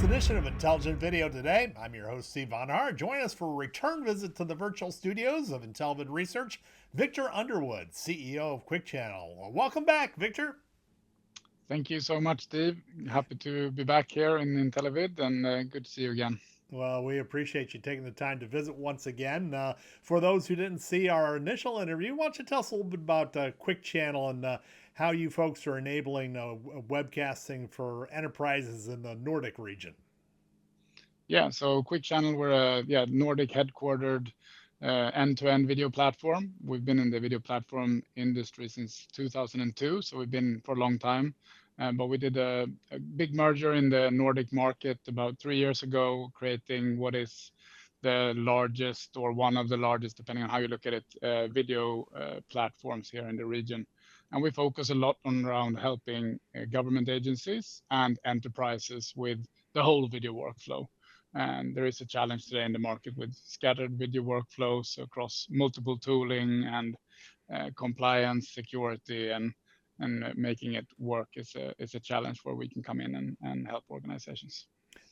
this edition of Intelligent Video Today. I'm your host, Steve Von Haar. Join us for a return visit to the virtual studios of Intelligent Research, Viktor Underwood, CEO of Quickchannel. Well, welcome back, Viktor. Thank you so much, Steve. Happy to be back here in IntelliVid and good to see you again. Well, we appreciate you taking the time to visit once again. For those who didn't see our initial interview, why don't you tell us a little bit about Quickchannel and how you folks are enabling webcasting for enterprises in the Nordic region? Yeah, so Quickchannel, we're a Nordic headquartered end-to-end video platform. We've been in the video platform industry since 2002, so we've been for a long time. But we did a big merger in the Nordic market about 3 years ago, creating what is the largest or one of the largest, depending on how you look at it, video platforms here in the region. And we focus a lot on around helping government agencies and enterprises with the whole video workflow. And there is a challenge today in the market with scattered video workflows across multiple tooling and compliance, security, and making it work is a challenge where we can come in and help organizations.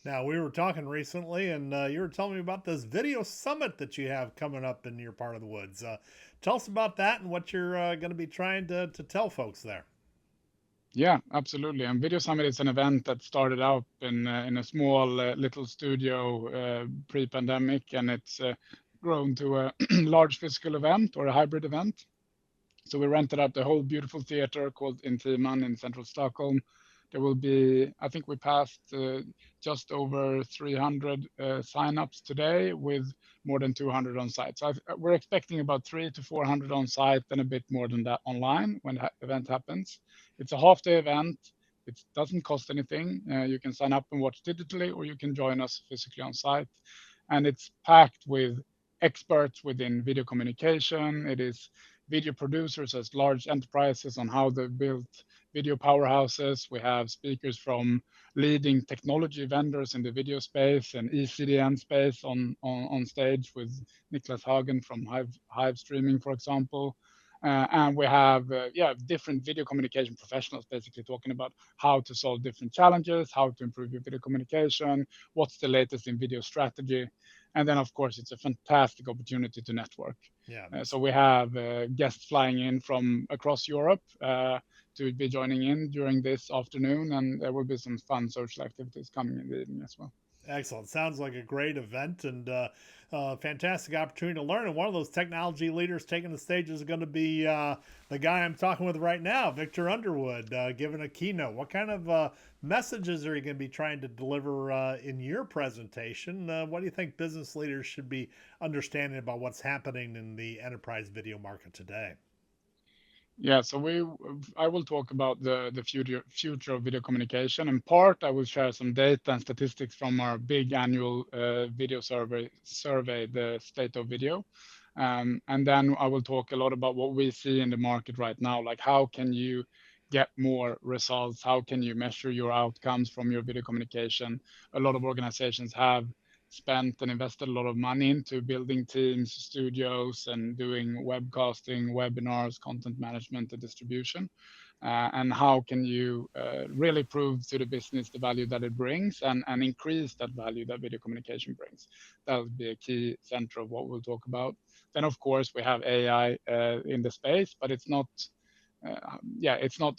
Now, we were talking recently, and you were telling me about this video summit that you have coming up in your part of the woods. Tell us about that and what you're going to be trying to tell folks there. Yeah, absolutely. And Video Summit is an event that started out in a small little studio pre-pandemic, and it's grown to a large physical event or a hybrid event. So we rented out the whole beautiful theater called Intiman in central Stockholm. There will be, I think we passed just over 300 signups today with more than 200 on site. So we're expecting about 300 to 400 on site and a bit more than that online when the event happens. It's a half-day event. It doesn't cost anything. You can sign up and watch digitally, or you can join us physically on site. And it's packed with experts within video communication. It is video producers as large enterprises on how they built video powerhouses. We have speakers from leading technology vendors in the video space and eCDN space on stage with Niklas Hagen from Hive Streaming, for example. And we have different video communication professionals basically talking about how to solve different challenges, how to improve your video communication, what's the latest in video strategy. And then, of course, it's a fantastic opportunity to network. Yeah. So we have guests flying in from across Europe to be joining in during this afternoon, and there will be some fun social activities coming in the evening as well. Excellent. Sounds like a great event and fantastic opportunity to learn. And one of those technology leaders taking the stage is going to be the guy I'm talking with right now, Viktor Underwood, giving a keynote. What kind of messages are you going to be trying to deliver in your presentation? What do you think business leaders should be understanding about what's happening in the enterprise video market today? Yeah, so I will talk about the future of video communication. In part, I will share some data and statistics from our big annual video survey, the State of Video. And then I will talk a lot about what we see in the market right now, like how can you get more results? How can you measure your outcomes from your video communication? A lot of organizations have spent and invested a lot of money into building teams, studios, and doing webcasting, webinars, content management, and distribution. And how can you really prove to the business the value that it brings and increase that value that video communication brings? That will be a key center of what we'll talk about. Then, of course, we have AI in the space, but it's not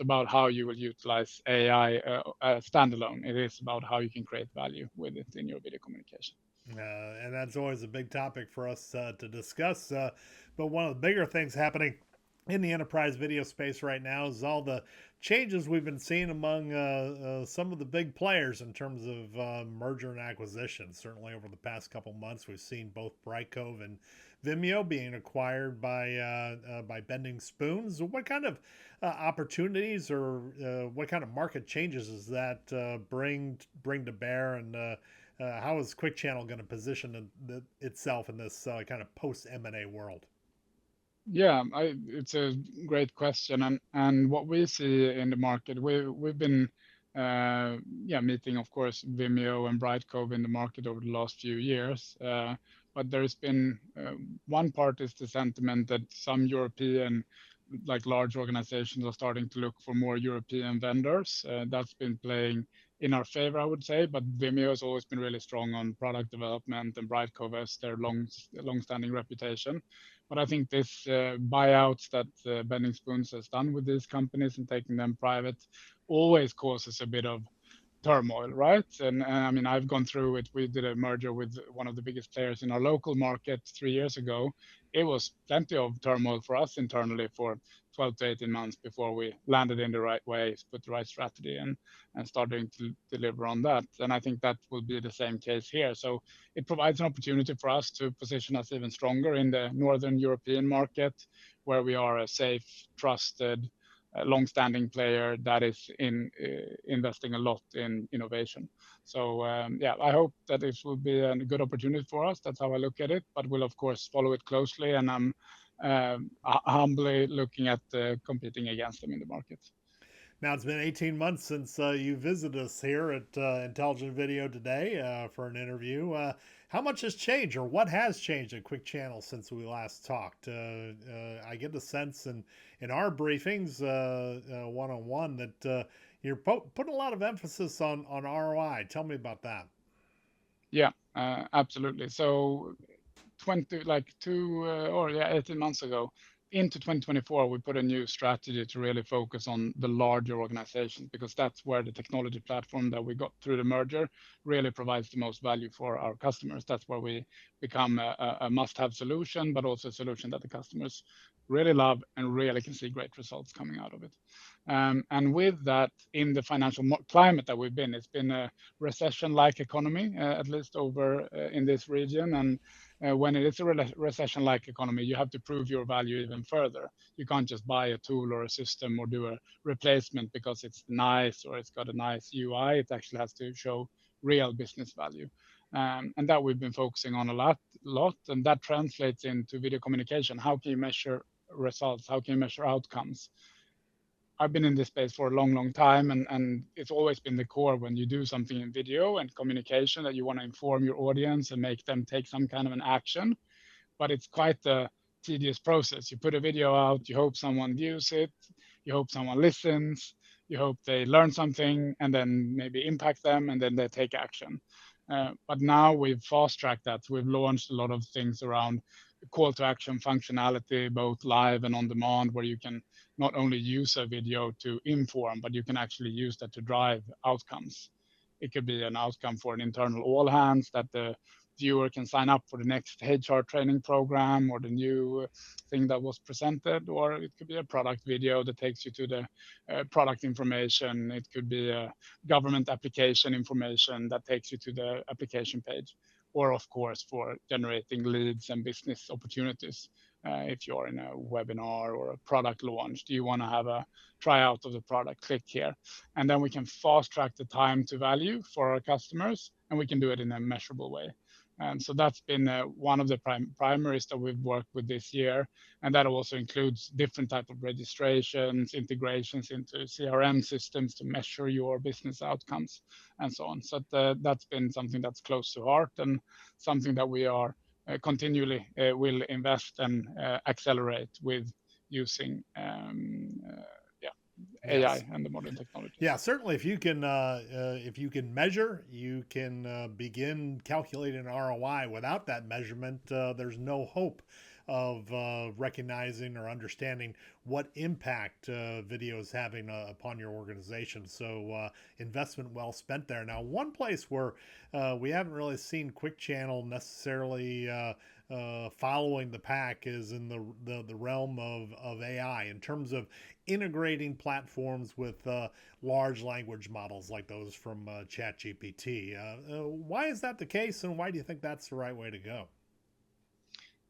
about how you will utilize AI standalone. It is about how you can create value with it in your video communication. And that's always a big topic for us to discuss. But one of the bigger things happening in the enterprise video space right now is all the changes we've been seeing among some of the big players in terms of merger and acquisition. Certainly over the past couple months, we've seen both Brightcove and Vimeo being acquired by Bending Spoons. What kind of opportunities or what kind of market changes does that bring to bear, and how is Quickchannel going to position itself in this kind of post M&A world? Yeah, it's a great question, and what we see in the market, we've been meeting, of course, Vimeo and Brightcove in the market over the last few years. But there's been one part is the sentiment that some European like large organizations are starting to look for more European vendors. That's been playing in our favor, I would say. But Vimeo has always been really strong on product development, and Brightcove has their long-standing reputation. But I think this buyouts that Bending Spoons has done with these companies and taking them private always causes a bit of turmoil, right? And I mean, I've gone through it. We did a merger with one of the biggest players in our local market 3 years ago. It was plenty of turmoil for us internally for 12 to 18 months before we landed in the right way, put the right strategy, and starting to deliver on that. And I think that will be the same case here. So it provides an opportunity for us to position us even stronger in the Northern European market, where we are a safe, trusted, long-standing player that is investing a lot in innovation. So yeah, I hope that this will be a good opportunity for us. That's how I look at it. But we'll of course follow it closely, and I'm humbly looking at competing against them in the market. Now, it's been 18 months since you visited us here at Intelligent Video Today for an interview. How much has changed, or what has changed at Quick Channel since we last talked? I get the sense in our briefings, one-on-one, that you're putting a lot of emphasis on ROI. Tell me about that. Yeah, absolutely. So 18 months ago into 2024, we put a new strategy to really focus on the larger organizations, because that's where the technology platform that we got through the merger really provides the most value for our customers. That's where we become a must-have solution, but also a solution that the customers really love and really can see great results coming out of it. And with that, in the financial climate that we've been, it's been a recession-like economy, at least over in this region. And when it is a recession-like economy, you have to prove your value even further. You can't just buy a tool or a system or do a replacement because it's nice or it's got a nice UI. It actually has to show real business value. And that we've been focusing on a lot, and that translates into video communication. How can you measure results? How can you measure outcomes? I've been in this space for a long time, and it's always been the core when you do something in video and communication, that you want to inform your audience and make them take some kind of an action. But it's quite a tedious process. You put a video out, you hope someone views it, you hope someone listens, you hope they learn something and then maybe impact them, and then they take action. But now we've fast-tracked that. We've launched a lot of things around call to action functionality, both live and on demand, where you can not only use a video to inform, but you can actually use that to drive outcomes. It could be an outcome for an internal all hands, that the viewer can sign up for the next HR training program or the new thing that was presented, or it could be a product video that takes you to the product information. It could be a government application information that takes you to the application page, or of course for generating leads and business opportunities. If you're in a webinar or a product launch, do you want to have a tryout of the product? Click here. And then we can fast track the time to value for our customers, and we can do it in a measurable way. And so that's been one of the primaries that we've worked with this year. And that also includes different type of registrations, integrations into CRM systems to measure your business outcomes and so on. So that's been something that's close to heart, and something that we are continually will invest and accelerate with using Yes. AI and the modern technologies. Yeah, certainly. If you can measure, you can begin calculating ROI. Without that measurement, there's no hope of recognizing or understanding what impact video is having upon your organization. So investment well spent there. Now, one place where we haven't really seen Quick Channel necessarily following the pack is in the realm of AI, in terms of integrating platforms with large language models like those from ChatGPT. Why is that the case, and why do you think that's the right way to go?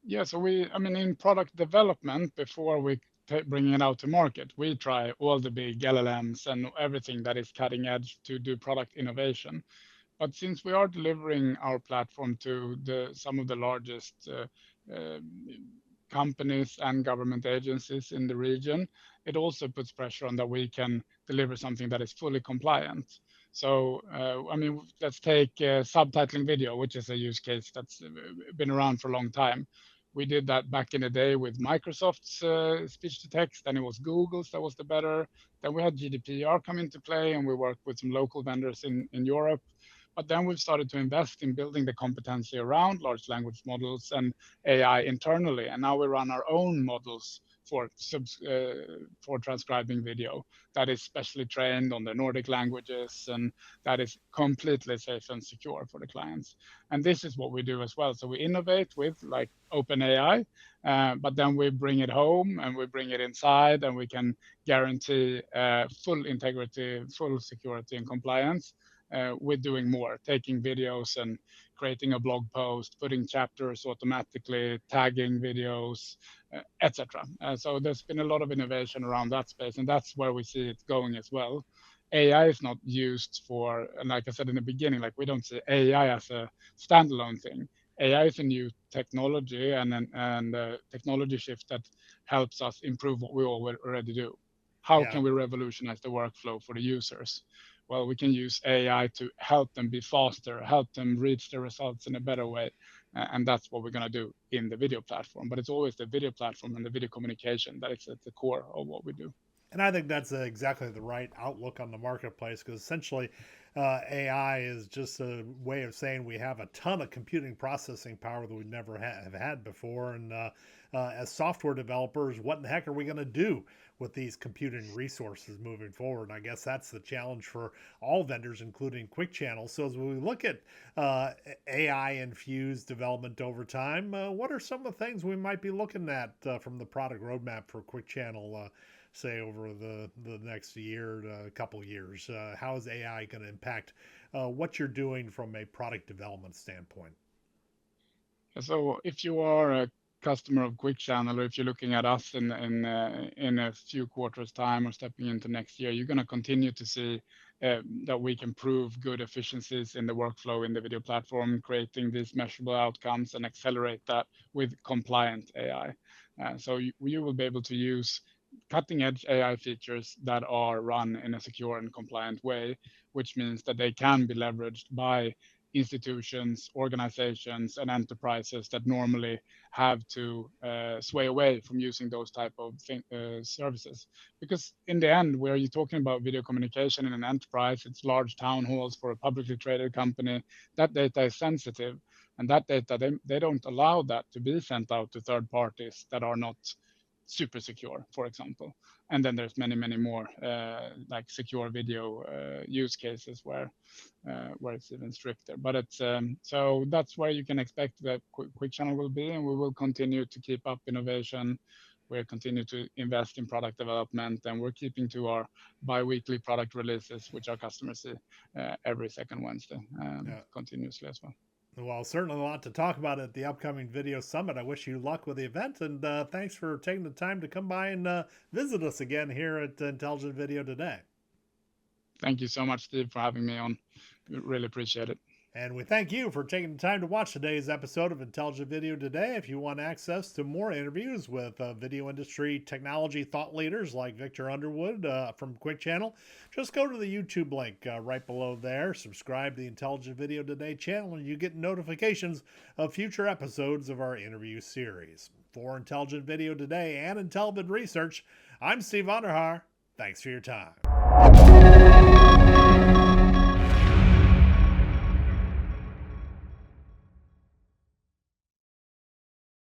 Yeah, so in product development, before we bring it out to market, we try all the big LLMs and everything that is cutting edge to do product innovation. But since we are delivering our platform to some of the largest companies and government agencies in the region, it also puts pressure on that we can deliver something that is fully compliant. So, let's take subtitling video, which is a use case that's been around for a long time. We did that back in the day with Microsoft's speech to text, and it was Google's that was the better. Then we had GDPR come into play, and we worked with some local vendors in Europe. But then we've started to invest in building the competency around large language models and AI internally, and now we run our own models for transcribing video that is specially trained on the Nordic languages, and that is completely safe and secure for the clients. And this is what we do as well. So we innovate with like OpenAI, but then we bring it home and we bring it inside, and we can guarantee full integrity, full security and compliance with doing more, taking videos and creating a blog post, putting chapters automatically, tagging videos, etc. So there's been a lot of innovation around that space, and that's where we see it going as well. AI is not used for, and like I said in the beginning, like we don't see AI as a standalone thing. AI is a new technology and a technology shift that helps us improve what we already do. How Yeah. can we revolutionize the workflow for the users? Well, we can use AI to help them be faster, help them reach the results in a better way. And that's what we're going to do in the video platform. But it's always the video platform and the video communication that is at the core of what we do. And I think that's exactly the right outlook on the marketplace, because essentially AI is just a way of saying we have a ton of computing processing power that we never have had before. And as software developers, what in the heck are we going to do with these computing resources moving forward? And I guess that's the challenge for all vendors, including Quickchannel. So as we look at AI infused development over time, what are some of the things we might be looking at from the product roadmap for Quickchannel? Say over the next year to a couple years? How is AI going to impact what you're doing from a product development standpoint? So if you are a customer of Quickchannel, or if you're looking at us in a few quarters time or stepping into next year, you're going to continue to see that we can prove good efficiencies in the workflow in the video platform, creating these measurable outcomes and accelerate that with compliant AI. So you will be able to use cutting edge AI features that are run in a secure and compliant way, which means that they can be leveraged by institutions, organizations, and enterprises that normally have to sway away from using those type of services. Because in the end, where you're talking about video communication in an enterprise, it's large town halls for a publicly traded company. That data is sensitive, and that data, they don't allow that to be sent out to third parties that are not super secure, for example. And then there's many more like secure video use cases where it's even stricter. But it's so that's where you can expect that Quickchannel will be, and we will continue to keep up innovation. We'll continue to invest in product development, and we're keeping to our bi-weekly product releases, which our customers see every second Wednesday, Yeah. continuously as well. Well, certainly a lot to talk about at the upcoming video summit. I wish you luck with the event, and thanks for taking the time to come by and visit us again here at Intelligent Video Today. Thank you so much, Steve, for having me on. Really appreciate it. And we thank you for taking the time to watch today's episode of Intelligent Video Today. If you want access to more interviews with video industry technology thought leaders like Viktor Underwood from Quickchannel, just go to the YouTube link right below there. Subscribe to the Intelligent Video Today channel, and you get notifications of future episodes of our interview series. For Intelligent Video Today and Intelligent Research, I'm Steve Underhar. Thanks for your time.